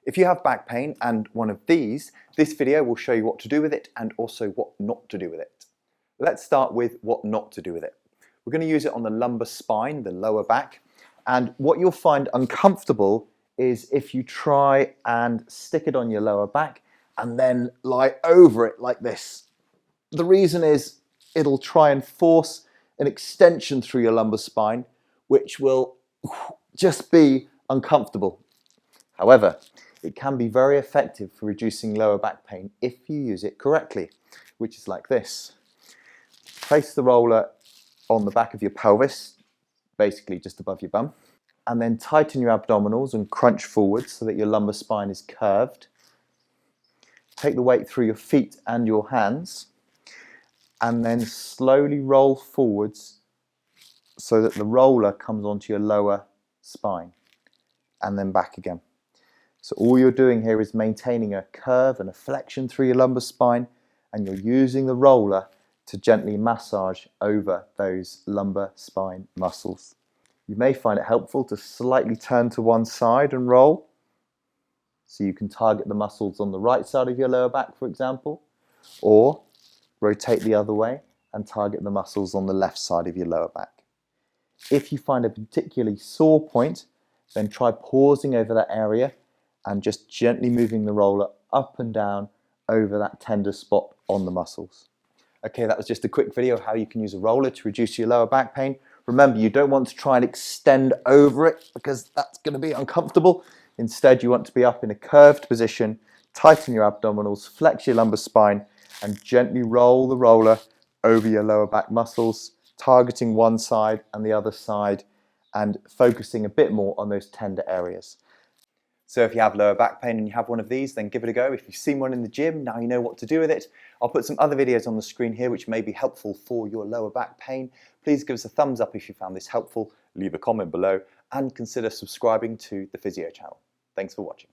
If you have back pain and one of these, this video will show you what to do with it and also what not to do with it. Let's start with what not to do with it. We're going to use it on the lumbar spine, the lower back, and what you'll find uncomfortable is if you try and stick it on your lower back and then lie over it like this. The reason is it'll try and force an extension through your lumbar spine, which will just be uncomfortable. However, it can be very effective for reducing lower back pain if you use it correctly, which is like this. Place the roller on the back of your pelvis, basically just above your bum, and then tighten your abdominals and crunch forwards so that your lumbar spine is curved. Take the weight through your feet and your hands, and then slowly roll forwards so that the roller comes onto your lower spine, and then back again. So all you're doing here is maintaining a curve and a flexion through your lumbar spine, and you're using the roller to gently massage over those lumbar spine muscles. You may find it helpful to slightly turn to one side and roll, so you can target the muscles on the right side of your lower back, for example, or rotate the other way and target the muscles on the left side of your lower back. If you find a particularly sore point, then try pausing over that area and just gently moving the roller up and down over that tender spot on the muscles. Okay, that was just a quick video of how you can use a roller to reduce your lower back pain. Remember, you don't want to try and extend over it because that's going to be uncomfortable. Instead, you want to be up in a curved position, tighten your abdominals, flex your lumbar spine, and gently roll the roller over your lower back muscles, targeting one side and the other side, and focusing a bit more on those tender areas. So if you have lower back pain and you have one of these, then give it a go. If you've seen one in the gym, now you know what to do with it. I'll put some other videos on the screen here which may be helpful for your lower back pain. Please give us a thumbs up if you found this helpful, leave a comment below, and consider subscribing to the Physio channel. Thanks for watching.